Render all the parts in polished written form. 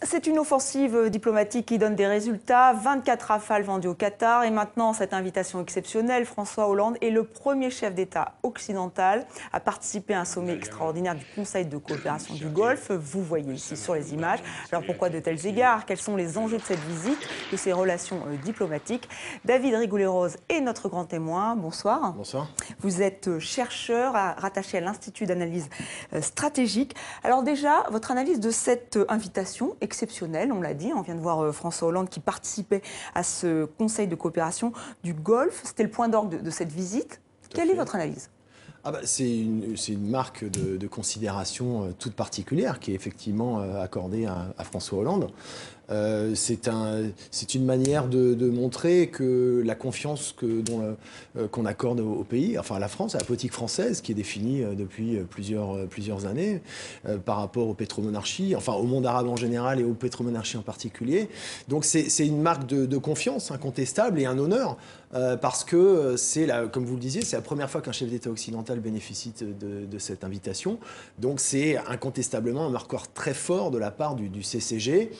C'est une offensive diplomatique qui donne des résultats. 24 rafales vendues au Qatar. Et maintenant, cette invitation exceptionnelle, François Hollande est le premier chef d'État occidental à participer à un sommet extraordinaire du Conseil de coopération du Golfe. Vous voyez ici sur les images. Alors pourquoi de tels égards? Quels sont les enjeux de cette visite, de ces relations diplomatiques? David Rigoulet-Rose est notre grand témoin. Bonsoir. Bonsoir. Vous êtes chercheur rattaché à l'Institut d'analyse stratégique. Alors déjà, votre analyse de cette invitation exceptionnelle, on l'a dit, on vient de voir François Hollande qui participait à ce Conseil de coopération du Golfe. C'était le point d'orgue de cette visite. Quelle est votre analyse? C'est une marque de considération toute particulière qui est effectivement accordée à François Hollande. C'est une manière de montrer que la confiance qu'on accorde au pays, enfin à la France, à la politique française, qui est définie depuis plusieurs années par rapport aux pétromonarchies, enfin au monde arabe en général et aux pétromonarchies en particulier. Donc c'est une marque de confiance incontestable et un honneur parce que comme vous le disiez, c'est la première fois qu'un chef d'État occidental bénéficie de cette invitation. Donc c'est incontestablement un marqueur très fort de la part du CCG.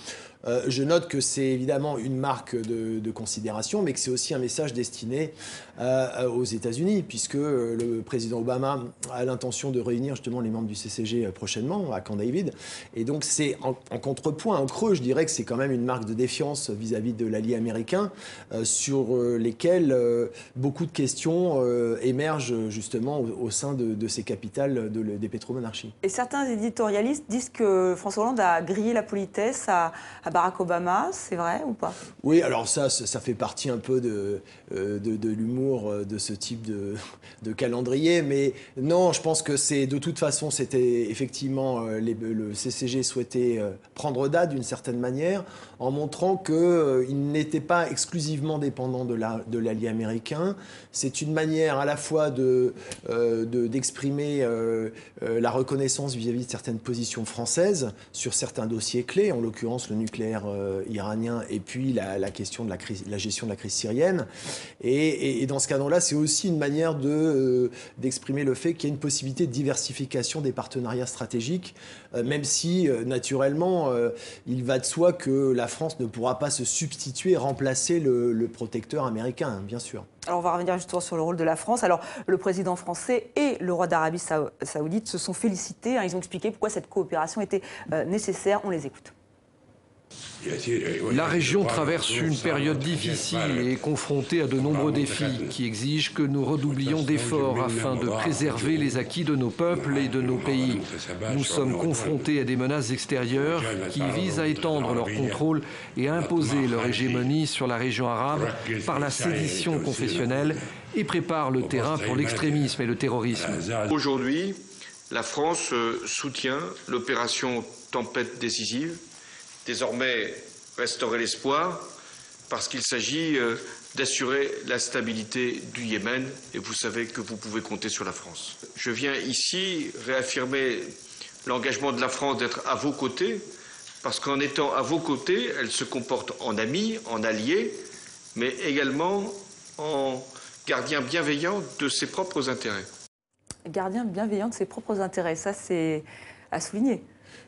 Je note que c'est évidemment une marque de considération, mais que c'est aussi un message destiné aux États-Unis, puisque le président Obama a l'intention de réunir justement les membres du CCG prochainement à Camp David. Et donc c'est en contrepoint, en creux, je dirais que c'est quand même une marque de défiance vis-à-vis de l'allié américain, sur lesquels beaucoup de questions émergent justement au sein de ces capitales des pétromonarchies. Et certains éditorialistes disent que François Hollande a grillé la politesse à Barack Obama, c'est vrai ou pas? Oui, alors ça fait partie un peu de l'humour de ce type de calendrier, mais non, je pense que de toute façon, c'était effectivement, le CCG souhaitait prendre date d'une certaine manière, en montrant qu'il n'était pas exclusivement dépendant de l'allié américain. C'est une manière à la fois d'exprimer la reconnaissance vis-à-vis de certaines positions françaises sur certains dossiers clés, en l'occurrence le nucléaire iranien et puis la question de la gestion de la crise syrienne. Et dans ce cadre-là, c'est aussi une manière d'exprimer le fait qu'il y a une possibilité de diversification des partenariats stratégiques, même si, naturellement, il va de soi que la France ne pourra pas se substituer, remplacer le protecteur américain, bien sûr. Alors on va revenir justement sur le rôle de la France. Alors le président français et le roi d'Arabie Saoudite se sont félicités. Ils ont expliqué pourquoi cette coopération était nécessaire. On les écoute. La région traverse une période difficile et est confrontée à de nombreux défis qui exigent que nous redoublions d'efforts afin de préserver les acquis de nos peuples et de nos pays. Nous sommes confrontés à des menaces extérieures qui visent à étendre leur contrôle et à imposer leur hégémonie sur la région arabe par la sédition confessionnelle et préparent le terrain pour l'extrémisme et le terrorisme. Aujourd'hui, la France soutient l'opération Tempête décisive. Désormais, restaurer l'espoir, parce qu'il s'agit d'assurer la stabilité du Yémen, et vous savez que vous pouvez compter sur la France. Je viens ici réaffirmer l'engagement de la France d'être à vos côtés, parce qu'en étant à vos côtés, elle se comporte en amie, en allié, mais également en gardien bienveillant de ses propres intérêts. Gardien bienveillant de ses propres intérêts, ça c'est à souligner.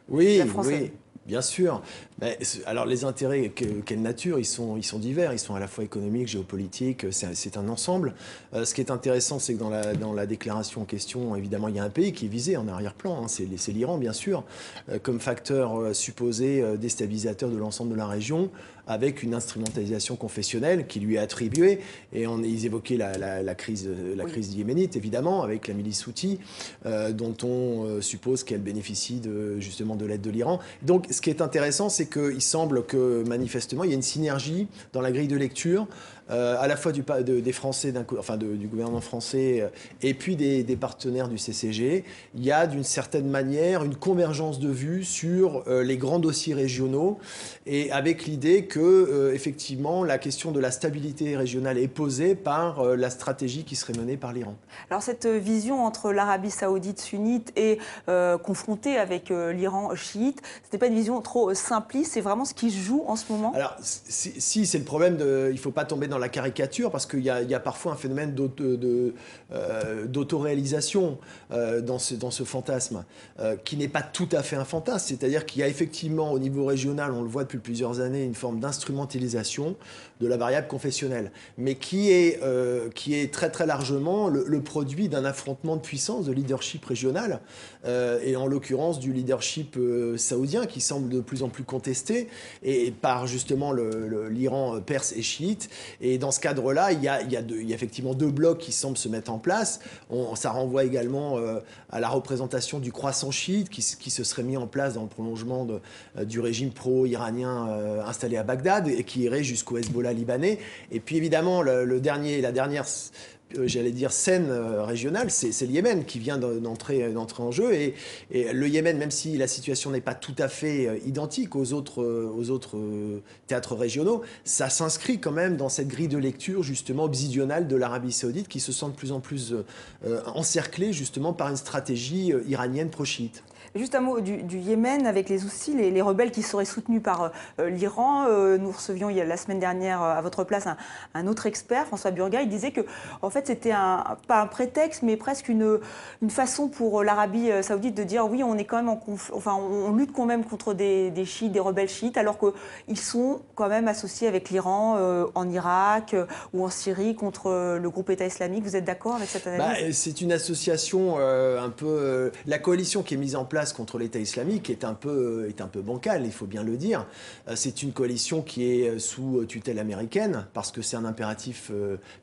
Oui, oui. Bien sûr. Mais, alors les intérêts, quelle nature? Ils sont divers. Ils sont à la fois économiques, géopolitiques. C'est un ensemble. Ce qui est intéressant, c'est que dans la déclaration en question, évidemment, il y a un pays qui est visé en arrière-plan. Hein, c'est l'Iran, bien sûr, comme facteur supposé déstabilisateur de l'ensemble de la région, avec une instrumentalisation confessionnelle qui lui est attribuée. Et ils évoquaient la crise yéménite, évidemment, avec la milice Houthi, dont on suppose qu'elle bénéficie justement de l'aide de l'Iran. Donc, ce qui est intéressant, c'est qu'il semble que, manifestement, il y a une synergie dans la grille de lecture, à la fois des Français, du gouvernement français, et puis des partenaires du CCG. Il y a, d'une certaine manière, une convergence de vues sur les grands dossiers régionaux, et avec l'idée que, effectivement, la question de la stabilité régionale est posée par la stratégie qui serait menée par l'Iran. Alors, cette vision entre l'Arabie saoudite sunnite et confrontée avec l'Iran chiite, ce n'est pas une vision trop simpliste, c'est vraiment ce qui se joue en ce moment? Alors, si c'est le problème il ne faut pas tomber dans dans la caricature parce qu'il y a parfois un phénomène d'autoréalisation dans ce fantasme, qui n'est pas tout à fait un fantasme. C'est-à-dire qu'il y a effectivement, au niveau régional, on le voit depuis plusieurs années, une forme d'instrumentalisation de la variable confessionnelle, mais qui est très très largement le produit d'un affrontement de puissance, de leadership régional, et en l'occurrence du leadership saoudien qui semble de plus en plus contesté, et par justement l'Iran perse et chiite. Et dans ce cadre-là, il y a effectivement deux blocs qui semblent se mettre en place. Ça renvoie également à la représentation du croissant chiite qui se serait mis en place dans le prolongement du régime pro-iranien installé à Bagdad et qui irait jusqu'au Hezbollah libanais. Et puis évidemment, la dernière j'allais dire scène régionale, c'est le Yémen qui vient d'entrer en jeu. Et le Yémen, même si la situation n'est pas tout à fait identique aux autres théâtres régionaux, ça s'inscrit quand même dans cette grille de lecture justement obsidionale de l'Arabie saoudite qui se sent de plus en plus encerclée justement par une stratégie iranienne pro-chiite. Juste un mot du Yémen avec les Houthis, les rebelles qui seraient soutenus par l'Iran. Nous recevions la semaine dernière à votre place un autre expert, François Burga. Il disait que en fait c'était pas un prétexte, mais presque une façon pour l'Arabie saoudite de dire oui, on est quand même on lutte quand même contre des chiites, des rebelles chiites, alors qu'ils sont quand même associés avec l'Iran en Irak ou en Syrie contre le groupe État islamique. Vous êtes d'accord avec cette analyse? C'est une association un peu... la coalition qui est mise en place contre l'État islamique est un peu bancale, il faut bien le dire. C'est une coalition qui est sous tutelle américaine, parce que c'est un impératif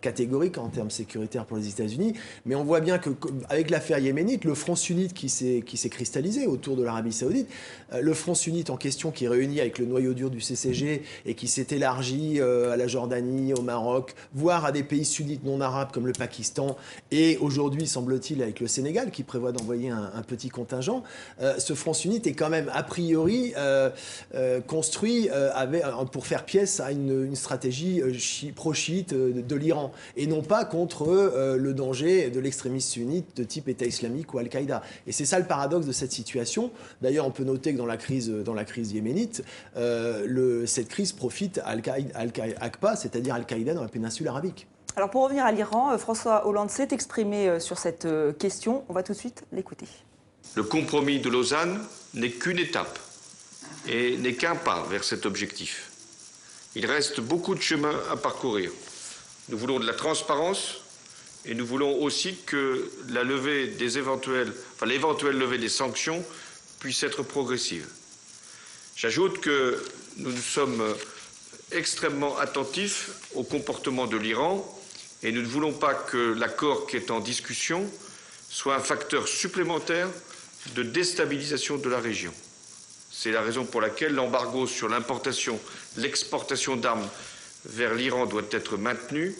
catégorique en termes sécuritaires pour les États-Unis. Mais on voit bien qu'avec l'affaire yéménite, le front sunnite qui s'est cristallisé autour de l'Arabie saoudite, le front sunnite en question qui est réuni avec le noyau dur du CCG et qui s'est élargi à la Jordanie, au Maroc, voire à des pays sunnites non arabes comme le Pakistan, et aujourd'hui, semble-t-il, avec le Sénégal qui prévoit d'envoyer un petit contingent. Ce front sunnite est quand même a priori construit pour faire pièce à une stratégie pro-chiite de l'Iran et non pas contre le danger de l'extrémisme sunnite de type État islamique ou Al-Qaïda. Et c'est ça le paradoxe de cette situation. D'ailleurs, on peut noter que dans la crise yéménite, cette crise profite à Al-Aqba, c'est-à-dire Al-Qaïda dans la péninsule arabique. Alors pour revenir à l'Iran, François Hollande s'est exprimé sur cette question. On va tout de suite l'écouter. Le compromis de Lausanne n'est qu'une étape et n'est qu'un pas vers cet objectif. Il reste beaucoup de chemin à parcourir. Nous voulons de la transparence et nous voulons aussi que l'éventuelle levée des sanctions puisse être progressive. J'ajoute que nous sommes extrêmement attentifs au comportement de l'Iran et nous ne voulons pas que l'accord qui est en discussion soit un facteur supplémentaire de déstabilisation de la région. C'est la raison pour laquelle l'embargo sur l'importation, l'exportation d'armes vers l'Iran doit être maintenu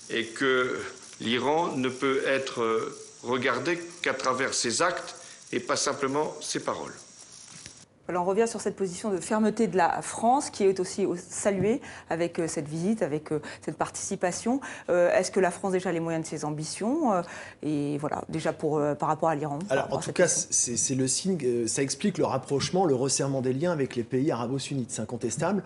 et que l'Iran ne peut être regardé qu'à travers ses actes et pas simplement ses paroles. Alors on revient sur cette position de fermeté de la France qui est aussi saluée avec cette visite, avec cette participation. Est-ce que la France a déjà les moyens de ses ambitions et voilà, déjà par rapport à l'Iran? Alors en tout cas, c'est le signe, ça explique le rapprochement, le resserrement des liens avec les pays arabo-sunnites. C'est incontestable.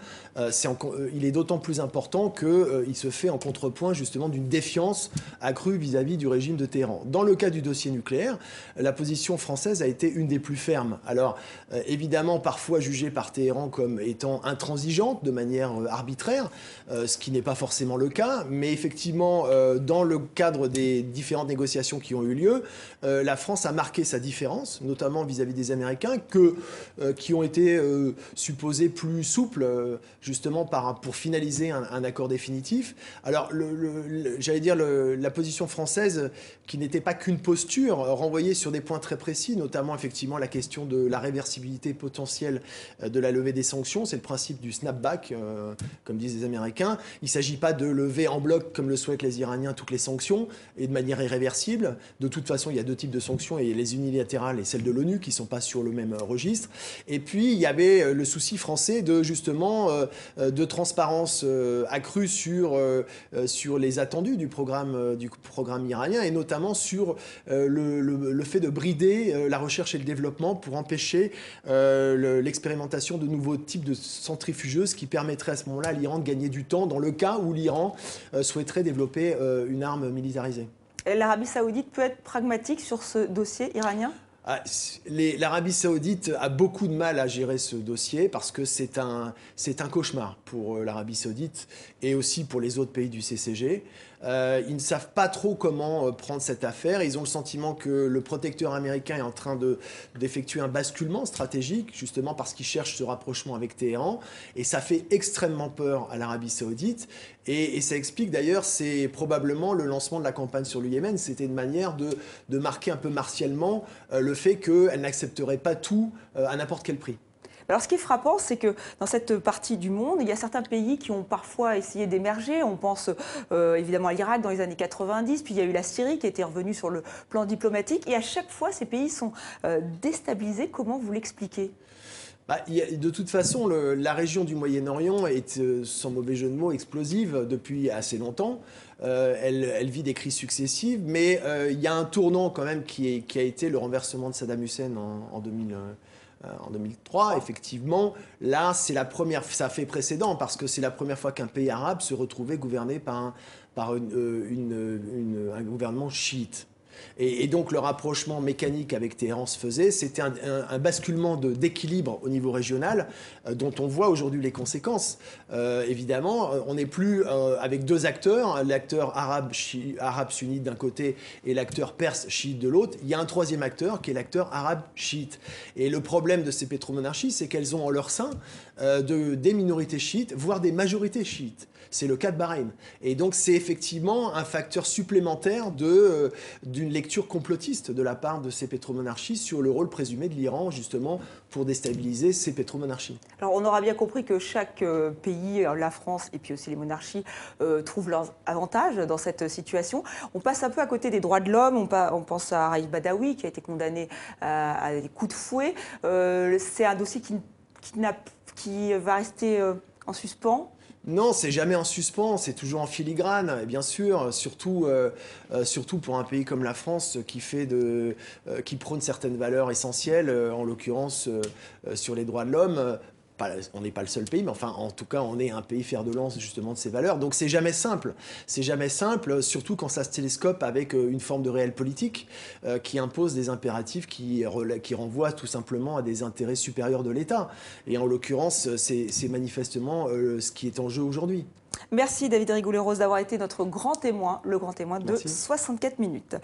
Il est d'autant plus important qu'il se fait en contrepoint justement d'une défiance accrue vis-à-vis du régime de Téhéran. Dans le cas du dossier nucléaire, la position française a été une des plus fermes. Alors évidemment, parfois jugée par Téhéran comme étant intransigeante de manière arbitraire, ce qui n'est pas forcément le cas, mais effectivement, dans le cadre des différentes négociations qui ont eu lieu, la France a marqué sa différence, notamment vis-à-vis des Américains, qui ont été supposés plus souples, justement pour finaliser un accord définitif. Alors, j'allais dire, la position française, qui n'était pas qu'une posture, renvoyée sur des points très précis, notamment effectivement la question de la réversibilité potentielle de la levée des sanctions. C'est le principe du snapback, comme disent les Américains. Il ne s'agit pas de lever en bloc, comme le souhaitent les Iraniens, toutes les sanctions, et de manière irréversible. De toute façon, il y a deux types de sanctions, et les unilatérales et celles de l'ONU, qui ne sont pas sur le même registre. Et puis, il y avait le souci français de transparence accrue sur les attendus du programme iranien, et notamment sur le fait de brider la recherche et le développement pour empêcher l'expérimentation de nouveaux types de centrifugeuses qui permettraient à ce moment-là à l'Iran de gagner du temps dans le cas où l'Iran souhaiterait développer une arme militarisée. L'Arabie saoudite peut être pragmatique sur ce dossier iranien ? L'Arabie saoudite a beaucoup de mal à gérer ce dossier parce que c'est un cauchemar pour l'Arabie saoudite et aussi pour les autres pays du CCG. Ils ne savent pas trop comment prendre cette affaire. Ils ont le sentiment que le protecteur américain est en train d'effectuer un basculement stratégique, justement parce qu'il cherche ce rapprochement avec Téhéran. Et ça fait extrêmement peur à l'Arabie saoudite. Et ça explique d'ailleurs, c'est probablement le lancement de la campagne sur le Yémen. C'était une manière de marquer un peu martialement le fait qu'elle n'accepterait pas tout à n'importe quel prix. Alors, ce qui est frappant, c'est que dans cette partie du monde, il y a certains pays qui ont parfois essayé d'émerger. On pense évidemment à l'Irak dans les années 90, puis il y a eu la Syrie qui était revenue sur le plan diplomatique. Et à chaque fois, ces pays sont déstabilisés. Comment vous l'expliquez ? De toute façon, la région du Moyen-Orient est, sans mauvais jeu de mots, explosive depuis assez longtemps. Elle vit des crises successives, mais il y a un tournant quand même qui a été le renversement de Saddam Hussein en 2003, effectivement. Là, c'est la première, ça fait précédent parce que c'est la première fois qu'un pays arabe se retrouvait gouverné par un gouvernement chiite. Et donc le rapprochement mécanique avec Téhéran se faisait. C'était un basculement d'équilibre au niveau régional dont on voit aujourd'hui les conséquences. Évidemment, on n'est plus avec deux acteurs, l'acteur arabe sunnite d'un côté et l'acteur perse chiite de l'autre. Il y a un troisième acteur qui est l'acteur arabe chiite. Et le problème de ces pétromonarchies, c'est qu'elles ont en leur sein des minorités chiites, voire des majorités chiites. C'est le cas de Bahreïn. Et donc c'est effectivement un facteur supplémentaire d'une lecture complotiste de la part de ces pétromonarchies sur le rôle présumé de l'Iran, justement, pour déstabiliser ces pétromonarchies. Alors on aura bien compris que chaque pays, la France et puis aussi les monarchies, trouvent leurs avantages dans cette situation. On passe un peu à côté des droits de l'homme. On pense à Raïf Badawi qui a été condamné à des coups de fouet. C'est un dossier qui va rester en suspens. Non, c'est jamais en suspens, c'est toujours en filigrane, bien sûr, surtout pour un pays comme la France qui prône certaines valeurs essentielles, en l'occurrence sur les droits de l'homme. On n'est pas le seul pays, mais enfin, en tout cas, on est un pays fer de lance justement de ces valeurs. Donc c'est jamais simple. C'est jamais simple, surtout quand ça se télescope avec une forme de réel politique qui impose des impératifs qui renvoient tout simplement à des intérêts supérieurs de l'État. Et en l'occurrence, c'est manifestement ce qui est en jeu aujourd'hui. Merci David Rigoulet-Rose d'avoir été notre grand témoin, le grand témoin de 64 minutes.